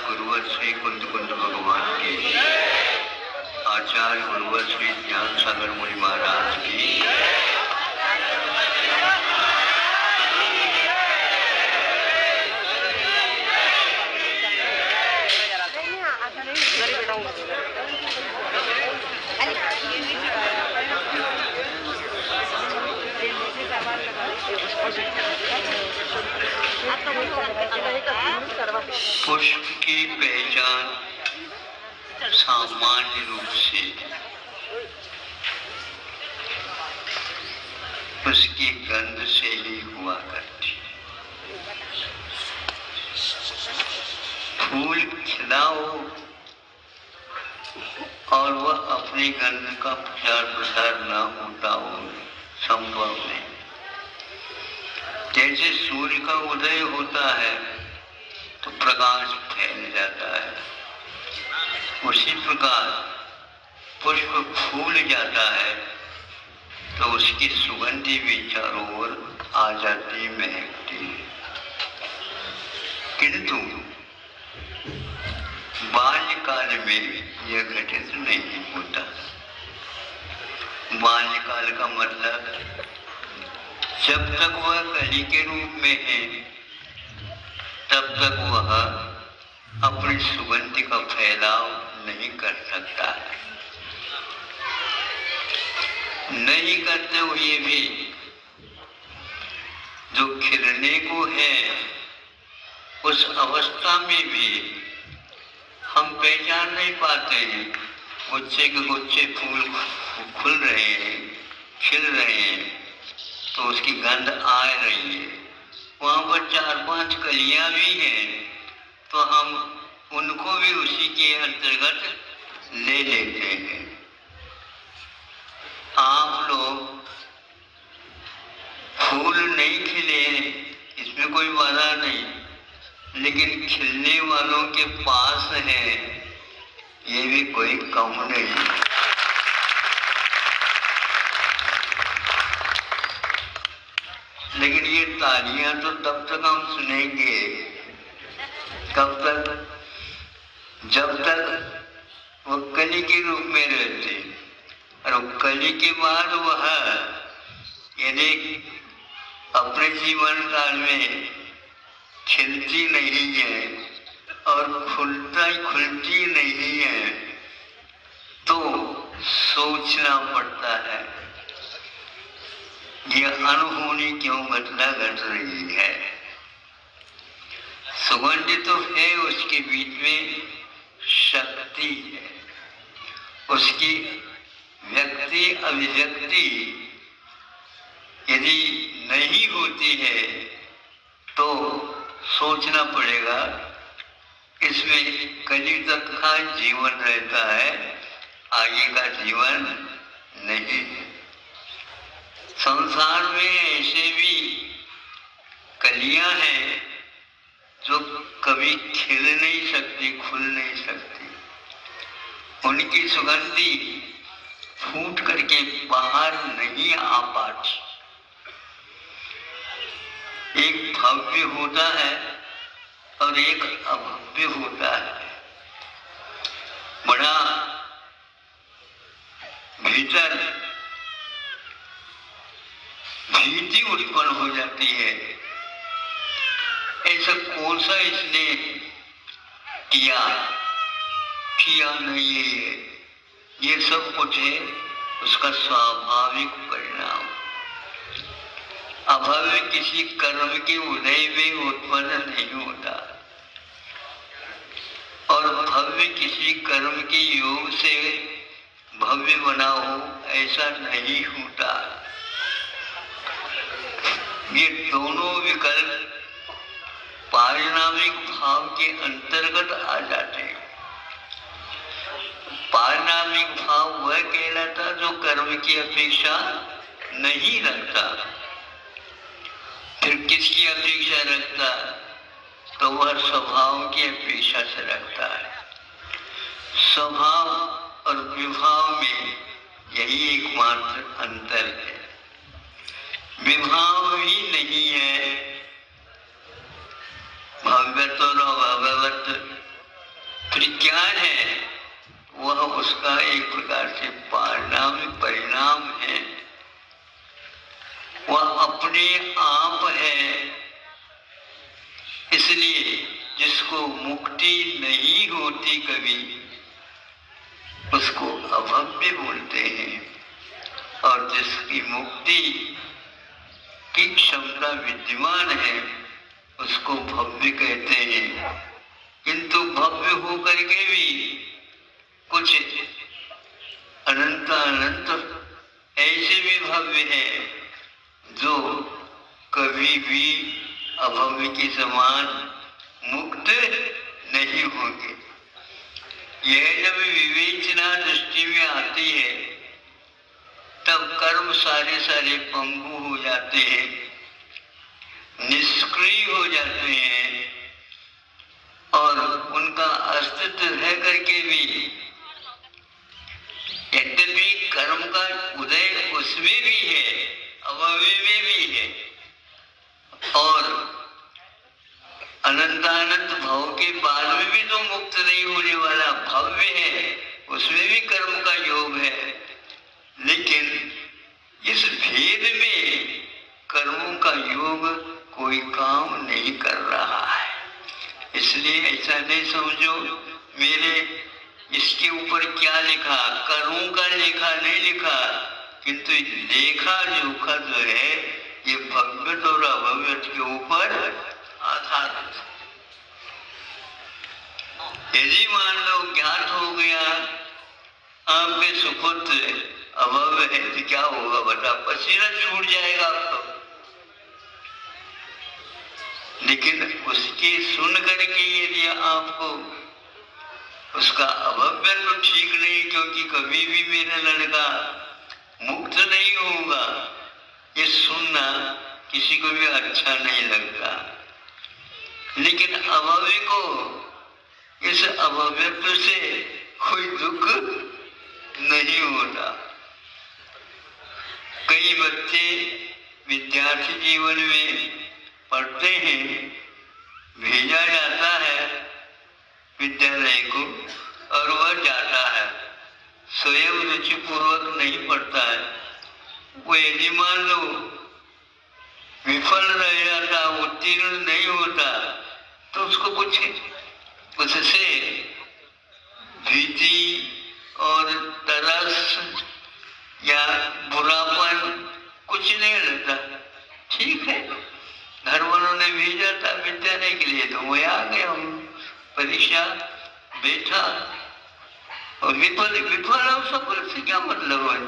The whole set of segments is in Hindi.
गुरुवर श्री कुंद कुंद भगवान की, आचार्य गुरुवर श्री ज्ञान सागर मुनि महाराज की। पुष्प की पहचान सामान्य रूप से उसकी गंध से ही हुआ करती। फूल खिला हो और वह अपनी गंध का प्रचार प्रसार न होता हो, संभव नहीं। जैसे सूर्य का उदय होता है तो प्रकाश फैल जाता है, उसी प्रकार पुष्प फूल जाता है तो उसकी सुगंधी भी चारों ओर आ जाती, महकती है। किंतु बाल्यकाल में यह घटित नहीं होता। बाल्यकाल का मतलब जब तक वह कली के रूप में है तब तक वह अपनी सुगंध का फैलाव नहीं कर सकता है। नहीं करते हुए भी जो खिलने को है उस अवस्था में भी हम पहचान नहीं पाते हैं। गुच्छे के गुच्छे फूल खुल रहे हैं, खिल रहे हैं तो उसकी गंध आ रही है। वहाँ पर 4-5 कलियां भी हैं तो हम उनको भी उसी के अंतर्गत ले लेते हैं। आप लोग फूल नहीं खिले इसमें कोई बाधा नहीं, लेकिन खिलने वालों के पास है ये भी कोई कम नहीं। लेकिन ये तालियां तो तब तक हम सुनेंगे, कब तक? जब तक वो कली के रूप में रहते, और कली के बाद वह यदि अपने जीवन काल में खिलती नहीं है और खुलती नहीं है तो सोचना पड़ता है यह अनहोनी क्यों घटना घट रही है। सुगंध तो है, उसके बीच में शक्ति है, उसकी व्यक्ति अभिव्यक्ति यदि नहीं होती है तो सोचना पड़ेगा इसमें कली तक का जीवन रहता है, आगे का जीवन नहीं है। संसार में ऐसे भी कलियां हैं जो कभी खिल नहीं सकती, खुल नहीं सकती। उनकी सुगंधी फूट करके बाहर नहीं आ पाती। एक भव्य होता है और एक अभव्य होता है। बड़ा भीतर भीति उत्पन्न हो जाती है, ऐसा कौन सा इसने किया नहीं है। ये सब कुछ है उसका स्वाभाविक परिणाम। अभव्य किसी कर्म के उदय में उत्पन्न नहीं होता और भव्य किसी कर्म के योग से भव्य बना हो, ऐसा नहीं होता। ये दोनों विकल्प पारिणामिक भाव के अंतर्गत आ जाते हैं। पारिणामिक भाव वह कहलाता जो कर्म की अपेक्षा नहीं रखता। फिर किसकी अपेक्षा रखता? तो वह स्वभाव की अपेक्षा से रखता है। स्वभाव और विभाव में यही एकमात्र अंतर है। विभाव ही नहीं है, भगवत और अभगवत फिर क्या है, वह उसका एक प्रकार से परिणाम है, वह अपने आप है। इसलिए जिसको मुक्ति नहीं होती कभी, उसको अभव्य बोलते हैं, और जिसकी मुक्ति की क्षमता विद्यमान है उसको भव्य कहते हैं। किंतु भव्य होकर के भी कुछ अनंत ऐसे भी भव्य हैं जो कभी भी अभव्य के समान मुक्त नहीं होंगे। यह जब विवेचना दृष्टि में आती है तब कर्म सारे पंगु हो जाते हैं, निष्क्रिय हो जाते हैं, और उनका अस्तित्व रह करके भी यद्यपि कर्म का उदय उसमें भी है, अभव्य में भी है, और अनंतानंत भाव के बाद में भी तो मुक्त नहीं होने वाला भव्य है, उसमें भी कर्म का योग है। लेकिन इस भेद में कर्मों का योग कोई काम नहीं कर रहा है। इसलिए ऐसा नहीं समझो मेरे इसके ऊपर क्या लिखा, कर्मों का लेखा नहीं लिखा, किंतु लेखा जोखा जो है ये भगवत और अभगवत के ऊपर आधारित। यदि मान लो ज्ञात हो गया आपके सुपुत्र अभव्य है तो क्या होगा बता, पसीना छूट जाएगा आपको। लेकिन उसके सुन करके यदि आपको उसका अभव्य तो ठीक नहीं, क्योंकि कभी भी मेरा लड़का मुक्त नहीं होगा, ये सुनना किसी को भी अच्छा नहीं लगता। लेकिन अभव्य को इस अभव्यत्व से कोई दुख नहीं होता। कई बच्चे विद्यार्थी जीवन में पढ़ते हैं, भेजा जाता है विद्यालय को और वह जाता है, स्वयं रुचि पूर्वक नहीं पढ़ता है। वो यदि मान लो विफल रह जाता, उत्तीर्ण नहीं होता, तो उसको कुछ उससे भीति और तरस या बुरापन कुछ नहीं लगता। ठीक है, घर वालों ने भेजा था विद्यालय के लिए तो वो आ गया, परीक्षा बैठा और विफल और सफल से क्या मतलब है,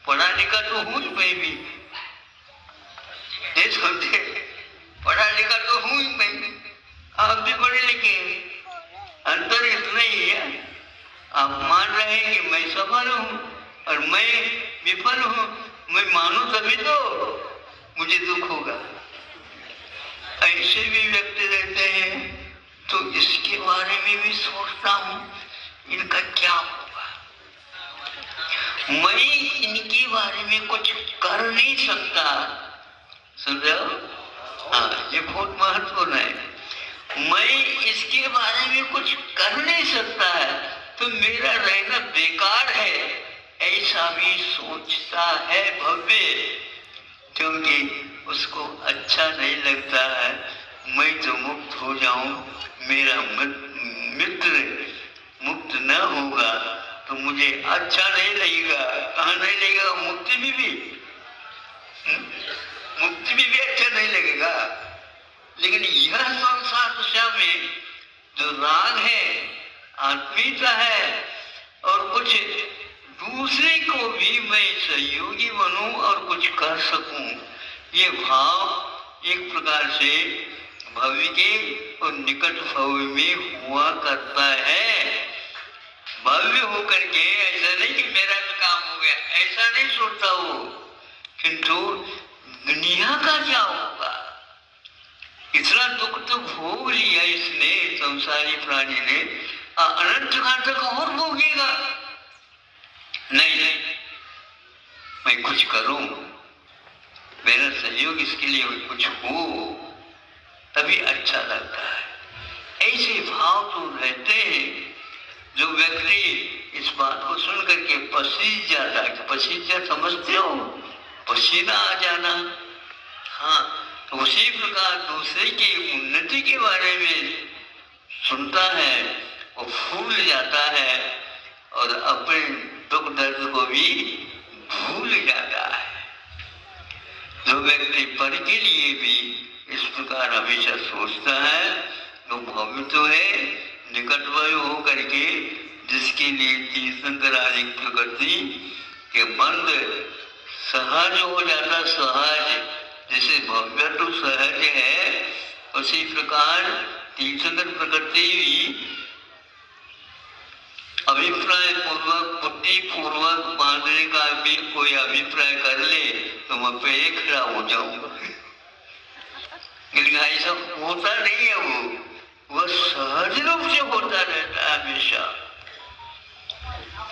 पढ़ा लिखा तो हूँ मैं भी, समझे, पढ़ा लिखा तो हूँ मैं, आप भी पढ़े लिखे, अंतर इतना ही है, आप मान रहे हैं कि मैं सफल हूँ और मैं विफल हूँ, मैं मानूं तभी तो मुझे दुख होगा। ऐसे भी व्यक्ति रहते हैं, तो इसके बारे में भी सोचता हूँ इनका क्या होगा, मैं इनके बारे में कुछ कर नहीं सकता। समझो, हाँ ये बहुत महत्वपूर्ण है। मैं इसके बारे में कुछ कर नहीं सकता है तो मेरा रहना बेकार है, ऐसा भी सोचता है भव्य, क्योंकि उसको अच्छा नहीं लगता है मैं तो मुक्त हो जाऊं, मेरा मित्र मुक्त न होगा तो मुझे अच्छा नहीं लगेगा। कहाँ नहीं लगेगा, मुक्ति में भी अच्छा नहीं लगेगा। लेकिन यह संसार दशा में जो राग है, आत्मीयता है, और कुछ दूसरे को भी मैं सहयोगी बनूं और कुछ कर सकूं, ये भाव एक प्रकार से भव्य के और निकट भव्य में हुआ करता है। भव्य होकर के ऐसा नहीं कि मेरा भी काम हो गया, ऐसा नहीं सोचता वो, किंतु दुनिया का क्या होगा, इतना दुख तो भोग लिया इसने, संसारी प्राणी ने, अनंत काल तक और भोगेगा। नहीं, मैं कुछ करूं, मेरा सहयोग इसके लिए कुछ हो, तभी अच्छा लगता है। ऐसे भाव तो रहते हैं जो व्यक्ति इस बात को सुन करके पसीज जाता है, पसीज जा समझते हो, पसीना आ जाना, हाँ, तो उसी प्रकार दूसरे की उन्नति के बारे में सुनता है, वो फूल जाता है और अपने दुख दर्द को भी भूल जाता है। जो व्यक्ति पर के लिए भी इस प्रकार हमेशा सोचता है, तो भव्य तो है निकटवय हो करके, जिसके लिए तीर्थंकरादिक प्रकृति के बंद सहज हो जाता, सहज, जैसे भव्य तो सहज है, उसी प्रकार तीर्थंकर प्रकृति भी अभिप्राय पूर्वक, बुद्धि पूर्वक बांधने का भी कोई अभिप्राय कर ले तो मैं पे खड़ा हो जाऊंगा, लेकिन ऐसा होता नहीं है। वो सहज रूप से होता रहता है हमेशा।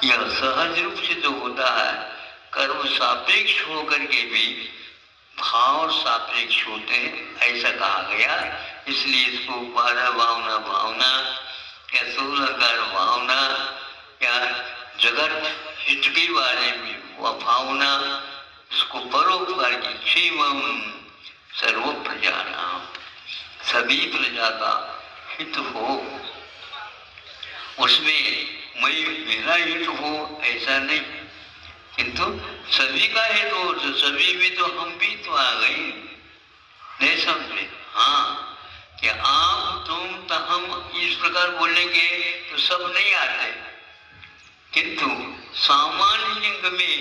यह सहज रूप से जो होता है, कर्म सापेक्ष होकर के भी भाव सापेक्ष होते, ऐसा कहा गया। इसलिए इसको उपादान भावना, भावना या स्थूलाकार भावना या जगत हित के बारे में वह भावना, इसको परोपकार की क्षेमम सर्व प्रजा नाम, सभी प्रजा का हित हो, उसमें मेरा हित हो ऐसा नहीं, किंतु सभी का हित हो, तो सभी में तो हम भी तो आ गए, नहीं समझे? हाँ, कि आप तुम तो हम इस प्रकार बोलेंगे तो सब नहीं आते, किंतु सामान्य लिंग में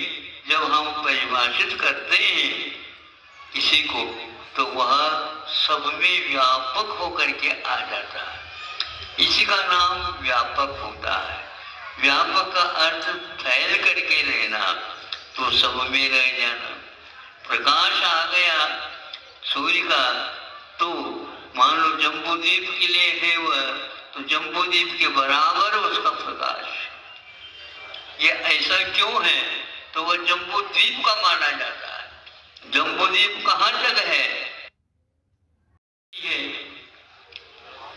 जब हम परिभाषित करते हैं किसी को, तो वह सब में व्यापक होकर के आ जाता है। इसी का नाम व्यापक होता है। व्यापक का अर्थ फैल करके रहना, तो सब में रह जाना। प्रकाश आ गया सूर्य का, तो मान लो जम्बूद्वीप के लिए है वह, तो जम्बूद्वीप के बराबर उसका प्रकाश। ये ऐसा क्यों है? तो वह जम्बूद्वीप का माना जाता है। जम्बूद्वीप कहाँ जगह है?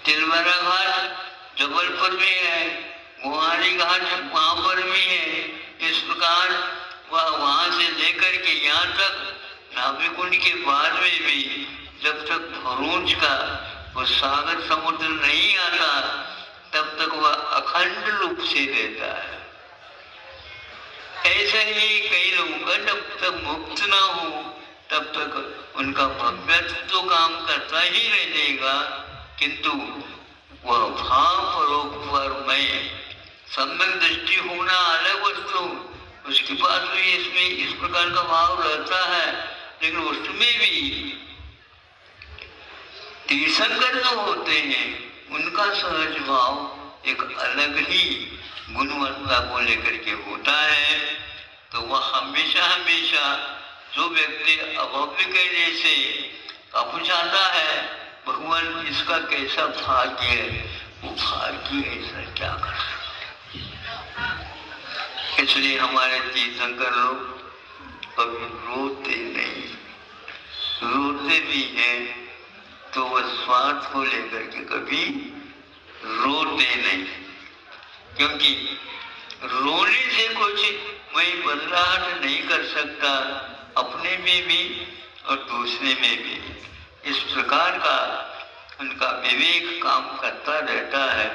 तिलवारा घाट जबलपुर में है, गुहारी घाट वहां पर भी है। इस प्रकार वह वहां से लेकर के यहाँ तक नाभिकुंड के बाद में भी जब तक भरूच का वो सागर समुद्र नहीं आता, तब तक वह अखंड रूप से रहता है। ऐसे ही कई लोगों का जब तक मुक्त ना हो, तब तक उनका भव्यत्व तो काम करता ही रहेगा, किंतु वह भाव परोपकारमय सम्यक दृष्टि होना अलग वस्तु, उसके पास भी इसमें इस प्रकार का भाव रहता है, लेकिन उसमें भी तीर्थंकर जो होते हैं उनका सहज भाव एक अलग ही गुणवत्ता को लेकर के होता है। तो वह हमेशा हमेशा जो व्यक्ति अभव्य कहने से पूछाता है, भगवान इसका कैसा भाग्य है, वो भाग्य ऐसा क्या कर सकते। इसलिए हमारे तीर्थंकर लोग कभी रोते नहीं, रोते भी हैं तो वह स्वार्थ को लेकर के कभी रोते नहीं, क्योंकि रोने से कुछ मैं बदलाव नहीं कर सकता, अपने में भी और दूसरे में भी। इस प्रकार का उनका विवेक काम करता रहता है।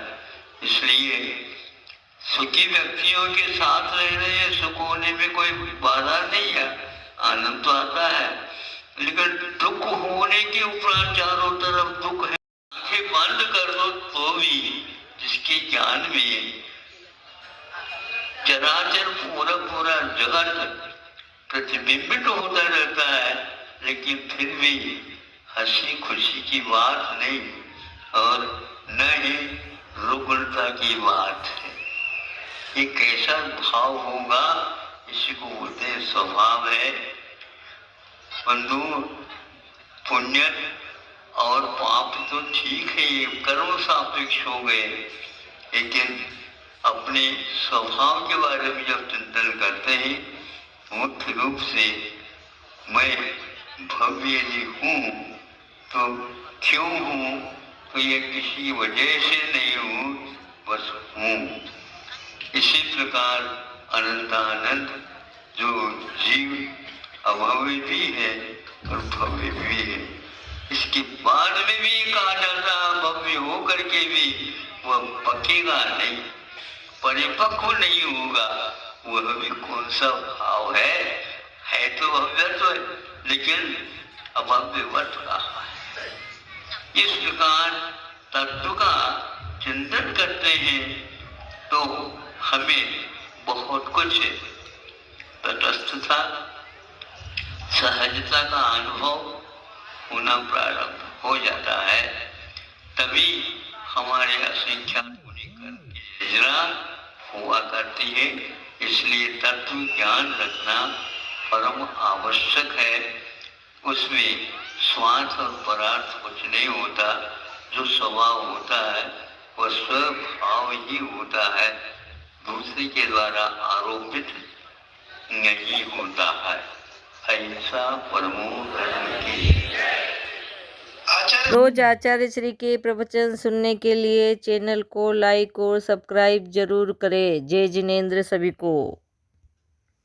इसलिए सुखी व्यक्तियों के साथ रहने, सुख होने में कोई बाधा नहीं है, आनंद तो आता है, लेकिन दुख होने के उपरांत चारों तरफ दुख है, आंखें बंद कर दो तो भी जिसके ज्ञान में चराचर पूरा पूरा जगत प्रतिबिंबित होता रहता है, लेकिन फिर भी हंसी खुशी की बात नहीं और न ही रुग्णता की बात है। ये कैसा भाव होगा, इसी को बोलते हैं स्वभाव है। बंधु, पुण्य और पाप तो ठीक है, ये कर्म सापेक्ष हो गए, लेकिन अपने स्वभाव के बारे में जब चिंतन करते हैं, मुख्य रूप से मैं भव्य यदि हूँ तो क्यों हूँ, तो ये किसी वजह से नहीं हूँ, बस हूँ। इसी प्रकार अनंतानंद जो जीव अभव्य भी है और भव्य भी है, इसके बाद में भी कहा जाता भव्य हो करके भी वह पकेगा नहीं, परिपक्व नहीं होगा। वह भी कौन सा भाव है तो भव्य तो है, लेकिन अभव्यवत कहा है। इस प्रकार तत्व का चिंतन करते हैं तो हमें बहुत कुछ तटस्थता सहजता का अनुभव होना प्रारंभ हो जाता है। तभी हमारे असंख्यात गुणी की योजना हुआ करती है। इसलिए तत्व ज्ञान रखना परम आवश्यक है। उसमें स्वार्थ और परार्थ कुछ नहीं होता। जो स्वभाव होता है वह स्वभाव ही होता है, दूसरे के द्वारा आरोपित नहीं होता है। ऐसा परमो धर्म की। रोज आचार्य श्री के प्रवचन सुनने के लिए चैनल को लाइक और सब्सक्राइब जरूर करें। जय जिनेंद्र सभी को।